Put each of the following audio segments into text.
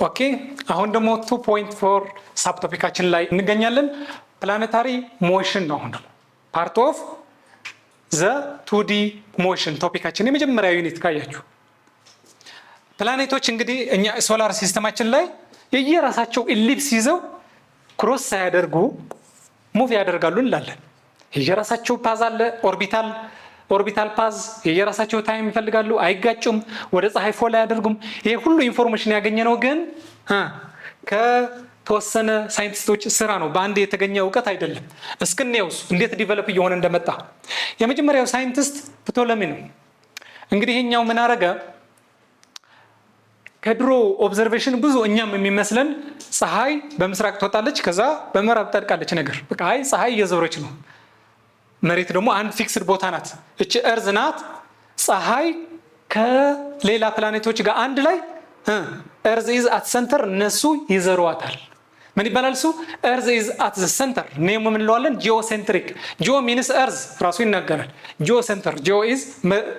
ኦኬ አሁን ደግሞ 2.4 ሳብ ቶፒካችን ላይ እንገኛለን። ፕላኔታሪ ሞሽን ነው አሁን ደግሞ ፓርት ኦፍ ዘ 2D ሞሽን ቶፒካችን የመጀመሪያ ዩኒት ካያችሁ ፕላኔቶች እንግዲህ እኛ ሶላር ሲስተማችን ላይ የየራሳቸው ኢሊፕስ ይዘው ክሮስ ሳያደርጉ ሙቭ ያደርጋሉ እንላለን። የየራሳቸው ፓዝ አለ፣ ኦርቢታል ፓዝ፣ የየራሳቸው ታይም ይፈልጋሉ፣ አይጋጩም፣ ወደ ፀሐይ ፎል አያደርጉም። ይሄ ሁሉ ኢንፎርሜሽን ያገኘነው ግን ከተወሰነ ሳይንቲስቶች ስራ ነው፣ በአንድ የተገኘ እውቀት አይደለም። እስክንየውስ እንዴት ዲቨሎፕ እየሆነ እንደመጣ የመጀመሪያው ሳይንቲስት ፕቶለሚ ነው። እንግዲህ ይሄኛው ምን አረገ? ከድሮ ኦብዘርቬሽን ብዙ እኛም የሚመስለን ፀሐይ በምስራቅ ትወጣለች ከዛ በምዕራብ ጠልቃለች ነገር በቃ አይ ፀሐይ እየዞረች ነው፣ መሬት ደግሞ አንድ ፊክስድ ቦታ ናት፣ እቺ እርዝ ናት። ፀሐይ ከሌላ ፕላኔቶች ጋር አንድ ላይ እርዝ ኢዝ አት ሰንተር እነሱ ይዘሯታል። ምን ይባላል እሱ? እርዝ ኢዝ አት ዘ ሰንተር ኔም ምን እንለዋለን? ጂኦሴንትሪክ። ጂኦ ሚንስ እርዝ ራሱ ይናገራል። ጂኦ ሴንተር ጂኦ ኢዝ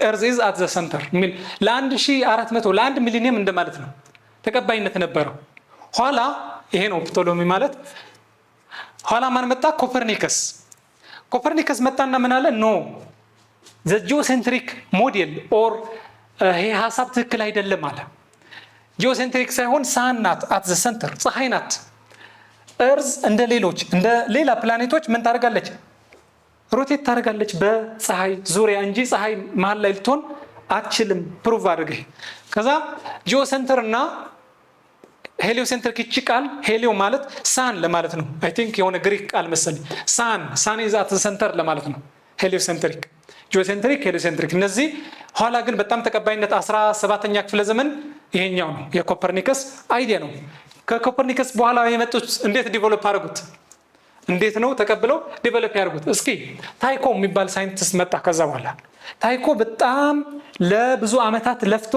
እርዝ ኢዝ አት ዘ ሰንተር ሚል ለ1400 ለ1 ሚሊኒየም እንደማለት ነው ተቀባይነት ነበረው። ኋላ ይሄ ነው ፕቶሎሚ ማለት። ኋላ ማን መጣ? ኮፐርኒከስ መጣና ምን አለ? ኖ ዘ ጂኦሴንትሪክ ሞዴል ኦር ይሄ ሀሳብ ትክክል አይደለም አለ። ጂኦሴንትሪክ ሳይሆን ሳን ናት አት ዘ ሰንተር፣ ፀሐይ ናት። እርዝ እንደ ሌላ ፕላኔቶች ምን ታደርጋለች? ሮቴት ታደርጋለች በፀሐይ ዙሪያ እንጂ ፀሐይ መሀል ላይ ልትሆን አትችልም። ፕሩቭ አድርገ ከዛ ጂኦሴንተር እና ሄሊዮሴንትሪክ ይቺ ቃል ሄሊዮ ማለት ሳን ለማለት ነው። አይ ቲንክ የሆነ ግሪክ ቃል መሰለኝ። ሳን ኢዝ አት ዘ ሰንተር ለማለት ነው። ሄሊዮሴንትሪክ፣ ጂኦሴንትሪክ፣ ሄሊዮሴንትሪክ እነዚህ ኋላ ግን በጣም ተቀባይነት 17ኛ ክፍለ ዘመን ይሄኛው ነው የኮፐርኒከስ አይዲያ ነው። ከኮፐርኒከስ በኋላ የመጡት እንዴት ዲቨሎፕ አድርጉት? እንዴት ነው ተቀብለው ዲቨሎፕ ያደርጉት? እስኪ ታይኮ የሚባል ሳይንቲስት መጣ። ከዛ በኋላ ታይኮ በጣም ለብዙ ዓመታት ለፍቶ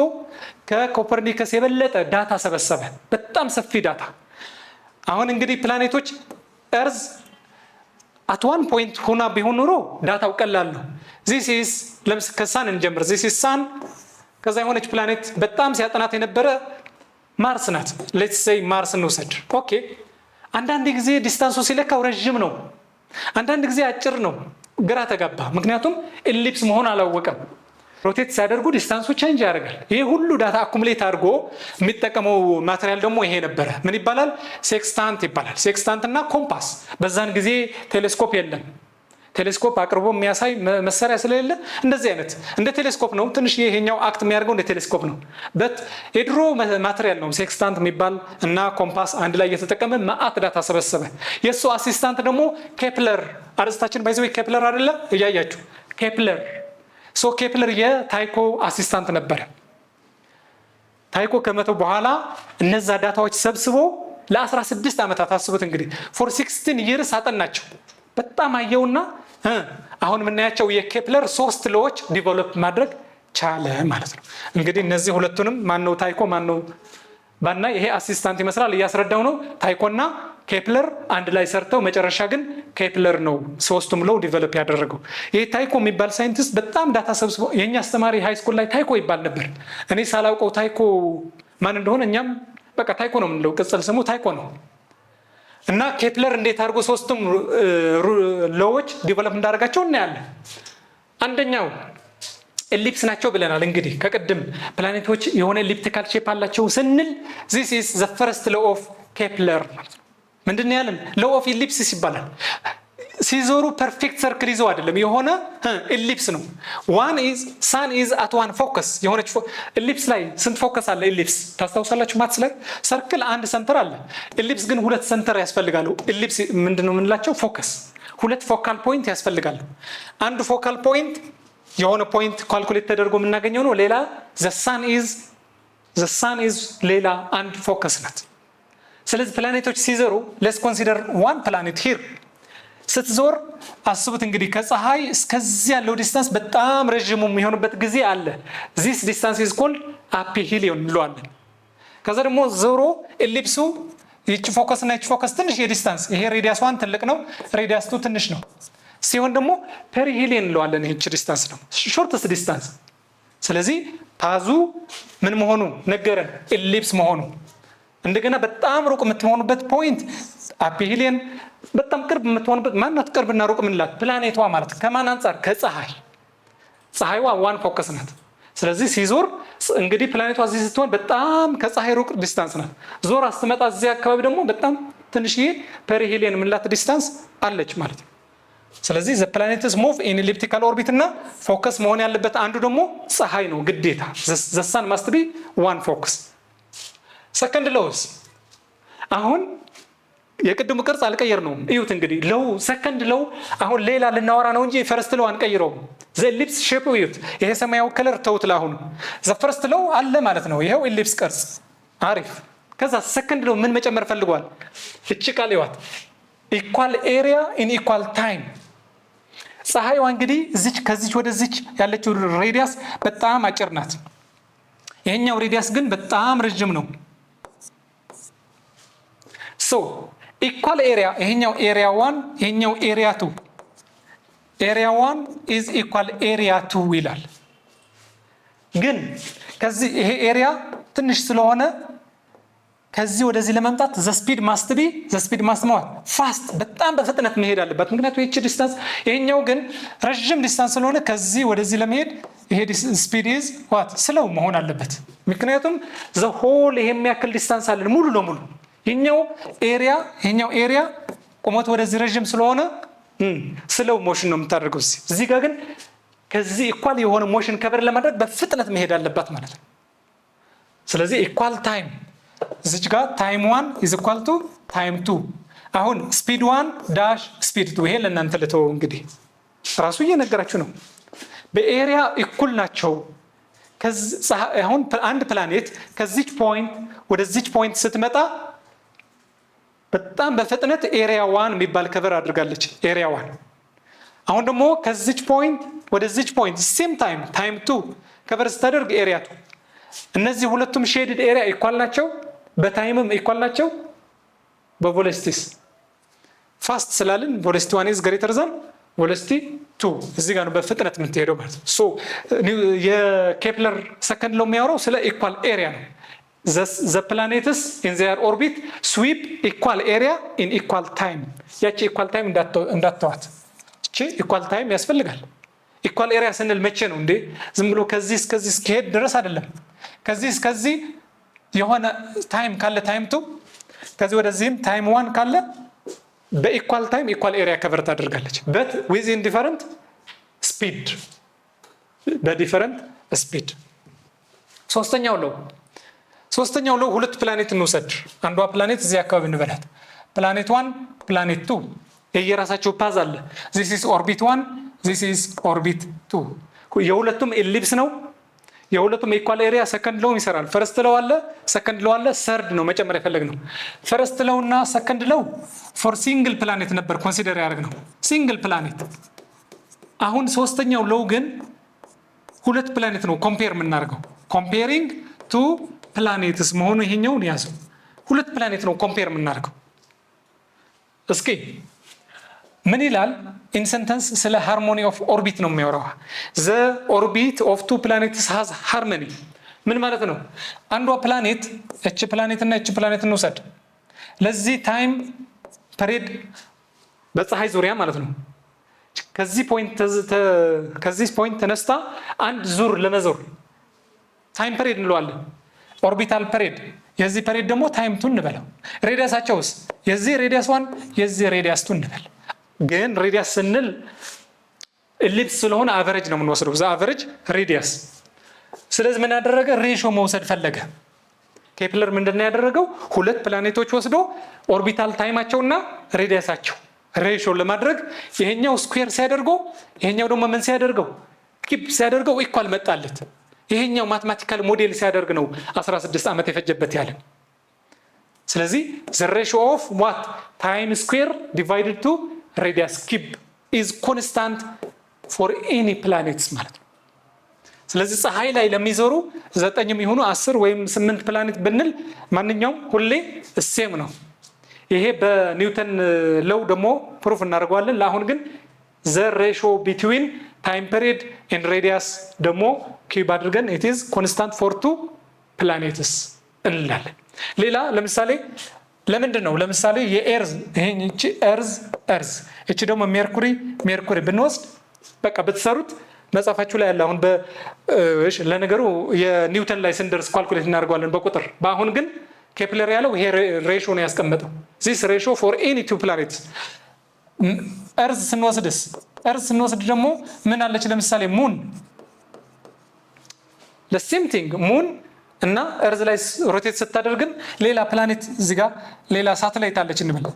ከኮፐርኒከስ የበለጠ ዳታ ሰበሰበ፣ በጣም ሰፊ ዳታ። አሁን እንግዲህ ፕላኔቶች እርዝ አት ዋን ፖይንት ሆና ቢሆን ኑሮ ዳታው ቀላል ነው። ለምሳሌ ከሳን እንጀምር። ዚስ ኢዝ ሳን። ከዛ የሆነች ፕላኔት በጣም ሲያጠናት የነበረ ማርስ ናት። ሌትስ ሴይ ማርስ እንውሰድ። ኦኬ አንዳንድ ጊዜ ዲስታንሱ ሲለካው ረዥም ነው፣ አንዳንድ ጊዜ አጭር ነው። ግራ ተጋባ፣ ምክንያቱም ኢሊፕስ መሆን አላወቀም። ሮቴት ሲያደርጉ ዲስታንሱ ቼንጅ ያደርጋል። ይሄ ሁሉ ዳታ አኩሙሌት አድርጎ የሚጠቀመው ማቴሪያል ደግሞ ይሄ ነበረ። ምን ይባላል? ሴክስታንት ይባላል። ሴክስታንት እና ኮምፓስ። በዛን ጊዜ ቴሌስኮፕ የለም። ቴሌስኮፕ አቅርቦ የሚያሳይ መሳሪያ ስለሌለ እንደዚህ አይነት እንደ ቴሌስኮፕ ነው። ትንሽ ይሄኛው አክት የሚያደርገው እንደ ቴሌስኮፕ ነው። የድሮ ማቴሪያል ነው ሴክስታንት የሚባል እና ኮምፓስ አንድ ላይ እየተጠቀመ ማአት ዳታ ሰበሰበ። የእሱ አሲስታንት ደግሞ ኬፕለር። አርስታችን ባይዘው ኬፕለር አይደለ? እያያችሁ ኬፕለር የታይኮ አሲስታንት ነበረ። ታይኮ ከመቶ በኋላ እነዛ ዳታዎች ሰብስቦ ለ16 ዓመታት አስቡት እንግዲህ ፎር 16 ይርስ አጠናቸው። በጣም አየውና አሁን የምናያቸው የኬፕለር 3 ሎዎች ዲቨሎፕ ማድረግ ቻለ ማለት ነው። እንግዲህ እነዚህ ሁለቱንም ማነው ታይኮ ማነው ባና ይሄ አሲስታንት ይመስላል እያስረዳው ነው። ታይኮና ኬፕለር አንድ ላይ ሰርተው መጨረሻ ግን ኬፕለር ነው 3ቱም ሎው ዲቨሎፕ ያደረገው። ይሄ ታይኮ የሚባል ሳይንቲስት በጣም ዳታ ሰብስቦ የኛ አስተማሪ ሃይ ስኩል ላይ ታይኮ ይባል ነበር። እኔ ሳላውቀው ታይኮ ማን እንደሆነ እኛም በቃ ታይኮ ነው የምንለው፣ ቅጽል ስሙ ታይኮ ነው። እና ኬፕለር እንዴት አድርጎ 3ቱም ሎዎች ዲቨሎፕ እንዳደረጋቸው እናያለን። አንደኛው ኤሊፕስ ናቸው ብለናል። እንግዲህ ከቅድም ፕላኔቶች የሆነ ኤሊፕቲካል ሼፕ አላቸው ስንል this is the first law of ኬፕለር ማለት ነው። ምንድነው ያለን? law of ellipsis ይባላል። ሲዞሩ ፐርፌክት ሰርክል ይዘው አይደለም፣ የሆነ ኤሊፕስ ነው። sun is at one focus። የሆነች ኤሊፕስ ላይ ስንት ፎከስ አለ? ኤሊፕስ ታስታውሳላችሁ? ማትስ ላይ ሰርክል አንድ ሰንተር አለ። ኤሊፕስ ግን 2 ሰንተር ያስፈልጋሉ። ኤሊፕስ ምንድነው የምንላቸው? ፎከስ 2 ፎካል ፖይንት ያስፈልጋሉ። አንዱ ፎካል ፖይንት የሆነ ፖይንት ካልኩሌት ተደርጎ የምናገኘው ነው። ሌላ the sun is ሌላ አንድ ፎከስ ናት። ስለዚህ ፕላኔቶች ሲዘሩ let's consider one planet here። ስትዞር አስቡት እንግዲህ ከፀሐይ እስከዚህ ያለው ዲስታንስ በጣም ረጅሙ የሚሆንበት ጊዜ አለ። this distance is called aphelion እንለዋለን። ከዛ ደግሞ ዞሮ ኤሊፕሱ ይቺ ፎከስ እና ይቺ ፎከስ ትንሽ የዲስታንስ ይሄ ሬዲያስ 1 ትልቅ ነው፣ ሬዲያስ 2 ትንሽ ነው ሲሆን ደግሞ ፔሪሄሊየን እንለዋለን። ይቺ ዲስታንስ ነው ሾርተስት ዲስታንስ። ስለዚህ ፓዙ ምን መሆኑ ነገረን? ኤሊፕስ መሆኑ። እንደገና በጣም ሩቅ የምትሆኑበት ፖይንት አፒሂሊየን በጣም ቅርብ የምትሆኑበት ማናት? ቅርብና ሩቅ ምንላት ፕላኔቷ ማለት ከማን አንፃር? ከፀሐይ። ፀሐይዋ ዋን ፎከስ ናት። ስለዚህ ሲዞር እንግዲህ ፕላኔቷ እዚህ ስትሆን በጣም ከፀሐይ ሩቅ ዲስታንስ ናት። ዞር አስትመጣ እዚህ አካባቢ ደግሞ በጣም ትንሽዬ ፐሪሄሊየን ምንላት ዲስታንስ አለች ማለት ነው። ስለዚህ ዘ ፕላኔትስ ሙቭ ኢን ኤሊፕቲካል ኦርቢት እና ፎከስ መሆን ያለበት አንዱ ደግሞ ፀሐይ ነው ግዴታ። ዘ ሳን ማስት ቢ ዋን ፎከስ። ሰከንድ ሎውስ አሁን የቅድሙ ቅርጽ አልቀየር ነው። እዩት እንግዲህ ሎው ሰከንድ ሎው አሁን ሌላ ልናወራ ነው እንጂ ፈርስት ሎው አንቀይረውም። ዘ ኢሊፕስ ሼፕ እዩት። ይሄ ሰማያዊ ከለር ተውት ለአሁኑ። ዘ ፈርስት ሎው አለ ማለት ነው። ይሄው ኢሊፕስ ቅርጽ አሪፍ። ከዛ ሰከንድ ሎው ምን መጨመር ፈልጓል? እቺ ቃል ይዋት ኢኳል ኤሪያ ኢን ኢኳል ታይም። ፀሐይዋ እንግዲህ እዚች ከዚች ወደዚች ያለችው ሬዲያስ በጣም አጭር ናት። ይሄኛው ሬዲያስ ግን በጣም ረጅም ነው። ሶ ኢኳል ኤሪያ ይሄኛው ኤሪያ 1 ይሄኛው ኤሪያ 2 ኤሪያ 1 ኢዝ ኢኳል ኤሪያ 2 ይላል። ግን ከዚህ ይሄ ኤሪያ ትንሽ ስለሆነ ከዚህ ወደዚህ ለመምጣት ዘ ስፒድ ማስት ማለት ፋስት በጣም በፍጥነት መሄድ አለበት። ምክንያቱም ይቺ ዲስታንስ ይሄኛው ግን ረጅም ዲስታንስ ስለሆነ ከዚህ ወደዚህ ለመሄድ ይሄ ስፒድ ኢዝ ዋት ስለው መሆን አለበት። ምክንያቱም ዘ ሆል ይሄ የሚያክል ዲስታንስ አለ ሙሉ ለሙሉ ይሄኛው ኤሪያ ቁመቱ ወደዚህ ረጅም ስለሆነ ስለው ሞሽን ነው የምታደርገው። እዚህ ጋር ግን ከዚህ ኢኳል የሆነ ሞሽን ከበር ለማድረግ በፍጥነት መሄድ አለባት ማለት ነው። ስለዚህ ኢኳል ታይም እዚች ጋር ታይም 1 is equal to ታይም 2። አሁን ስፒድ 1 ዳሽ ስፒድ 2 ይሄ ለእናንተ ልተው እንግዲህ ራሱ እየነገራችሁ ነው። በኤሪያ እኩል ናቸው። አሁን አንድ ፕላኔት ከዚች ፖይንት ወደዚች ፖይንት ስትመጣ በጣም በፍጥነት ኤሪያ 1 የሚባል ከቨር አድርጋለች። ኤሪያ 1 አሁን ደግሞ ከዚች ፖይንት ወደዚች ፖይንት ሴም ታይም 2 ከቨር ስታደርግ ኤሪያ 2። እነዚህ ሁለቱም ሼድድ ኤሪያ ኢኳል ናቸው። በታይምም ኢኳል ናቸው። በቬሎሲቲስ ፋስት ስላልን ቬሎሲቲ 1 is greater than ቬሎሲቲ 2 እዚህ ጋር ነው በፍጥነት የምትሄደው ማለት ነው። ሶ የኬፕለር ሰከንድ ሎው የሚያወራው ስለ ኢኳል ኤሪያ ነው። the planets in their orbit sweep equal area in equal time። ያቺ ኢኳል ታይም እንዳትተዋት። እቺ ኢኳል ታይም ያስፈልጋል። ኢኳል ኤሪያ ስንል መቼ ነው እንዴ? ዝም ብሎ ከዚህ እስከዚህ እስከሄድ ድረስ አይደለም። ከዚህ እስከዚህ የሆነ ታይም ካለ ታይም 2 ከዚህ ወደዚህም ታይም 1 ካለ በኢኳል ታይም ኢኳል ኤሪያ ከቨር ታደርጋለች። በት ዊዝን ዲፈረንት ስፒድ በዲፈረንት ስፒድ። ሶስተኛው ሎው ሁለት ፕላኔት እንውሰድ። አንዷ ፕላኔት እዚህ አካባቢ እንበላት ፕላኔት 1 ፕላኔት 2 የየራሳቸው ፓዝ አለ። this is orbit 1 this is orbit 2 የሁለቱም ኤሊፕስ ነው። የሁለቱም ኢኳል ኤሪያ ሰከንድ ሎው ይሰራል። ፈርስት ሎው አለ፣ ሰከንድ ሎው አለ፣ ሰርድ ነው መጨመር የፈለግነው። ፈርስት ሎው እና ሰከንድ ሎው ፎር ሲንግል ፕላኔት ነበር ኮንሲደር ያደርግነው ሲንግል ፕላኔት። አሁን ሶስተኛው ሎው ግን ሁለት ፕላኔት ነው ኮምፔር የምናደርገው። ኮምፔሪንግ ቱ ፕላኔትስ መሆኑ ይሄኛውን ያዘው። ሁለት ፕላኔት ነው ኮምፔር የምናደርገው። እስኪ ምን ይላል? ኢን ሰንተንስ ስለ ሃርሞኒ ኦፍ ኦርቢት ነው የሚያወራው። ዘ ኦርቢት ኦፍ ቱ ፕላኔትስ ሃዝ ሃርሞኒ። ምን ማለት ነው? አንዷ ፕላኔት እቺ ፕላኔት እና እቺ ፕላኔት እንውሰድ። ለዚህ ታይም ፐሬድ በፀሐይ ዙሪያ ማለት ነው ከዚህ ፖይንት ተነስታ አንድ ዙር ለመዞር ታይም ፐሬድ እንለዋለን። ኦርቢታል ፐሬድ። የዚህ ፐሬድ ደግሞ ታይም 2 እንበለው። ሬዲያሳቸውስ የዚህ ሬዲያስ 1 የዚህ ሬዲያስ 2 እንበል። ግን ሬዲያስ ስንል ኢሊፕስ ስለሆነ አቨሬጅ ነው የምንወስደው። ዘ አቨሬጅ ሬዲያስ። ስለዚህ ምን ያደረገ? ሬሾ መውሰድ ፈለገ። ኬፕለር ምንድነው ያደረገው? ሁለት ፕላኔቶች ወስዶ ኦርቢታል ታይማቸውና ሬዲያሳቸው ሬሾ ለማድረግ ይሄኛው ስኩዌር ሲያደርገው ይሄኛው ደግሞ ምን ሲያደርገው ኪፕ ሲያደርገው ኢኳል መጣለት። ይሄኛው ማትማቲካል ሞዴል ሲያደርግ ነው 16 ዓመት የፈጀበት ያለ። ስለዚህ the ratio of what time square divided to radius cube is constant for any planets ማለት ነው። ስለዚህ ፀሐይ ላይ ለሚዞሩ 9 ይሁኑ 10 ወይም 8 ፕላኔት ብንል ማንኛውም ሁሌ ሴም ነው። ይሄ በኒውተን ሎው ደግሞ ፕሩፍ እናደርገዋለን። ለአሁን ግን the ratio between time period and radius ደግሞ ኪዩብ አድርገን it is constant for two planets እንላለን። ሌላ ለምሳሌ ለምንድን ነው ለምሳሌ የኤርዝ ይሄን እቺ ኤርዝ እቺ ደግሞ ሜርኩሪ ብንወስድ በቃ ብትሰሩት መጻፋችሁ ላይ ያለ አሁን ለነገሩ የኒውተን ላይ ስንደርስ ካልኩሌት እናደርገዋለን በቁጥር በአሁን ግን ኬፕለር ያለው ይሄ ሬሾ ነው ያስቀመጠው this ratio for any two planets ኤርዝ ስንወስድ ደግሞ ምን አለች ለምሳሌ ሙን the same thing ሙን እና ኤርዝ ላይ ሮቴት ስታደርግን ሌላ ፕላኔት እዚህ ጋር ሌላ ሳተላይት አለች እንበል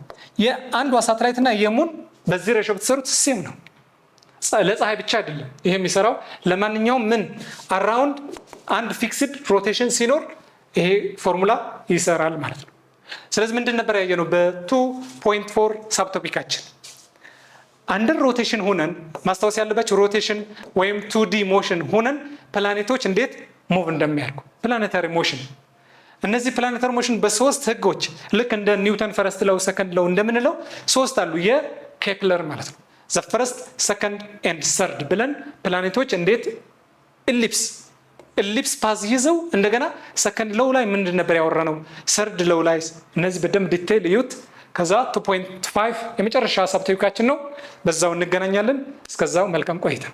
የአንዷ ሳተላይት እና የሙን በዚህ ሬሾ ብትሰሩት ሴም ነው ለፀሐይ ብቻ አይደለም ይሄ የሚሰራው ለማንኛውም ምን አራውንድ አንድ ፊክስድ ሮቴሽን ሲኖር ይሄ ፎርሙላ ይሰራል ማለት ነው ስለዚህ ምንድን ነበር ያየነው በ2.4 ሳብ ቶፒካችን አንደር ሮቴሽን ሆነን ማስታወስ ያለባችሁ ሮቴሽን ወይም 2D ሞሽን ሆነን ፕላኔቶች እንዴት ሙቭ እንደሚያደርጉ ፕላኔታሪ ሞሽን እነዚህ ፕላኔታሪ ሞሽን በሶስት ህጎች ልክ እንደ ኒውተን ፈርስት ሎው ሰከንድ ሎው እንደምንለው ሶስት አሉ የኬፕለር ማለት ነው the first second and third ብለን ፕላኔቶች እንዴት ኢሊፕስ ፓዝ ይዘው እንደገና ሰከንድ ሎው ላይ ምንድን ነበር ያወራነው ሰርድ ሎው ላይ እነዚህ በደንብ ዲቴይል እዩት ከዛ 2.5 የመጨረሻ ሳብ ቶፒካችን ነው በዛው እንገናኛለን እስከዛው መልካም ቆይታ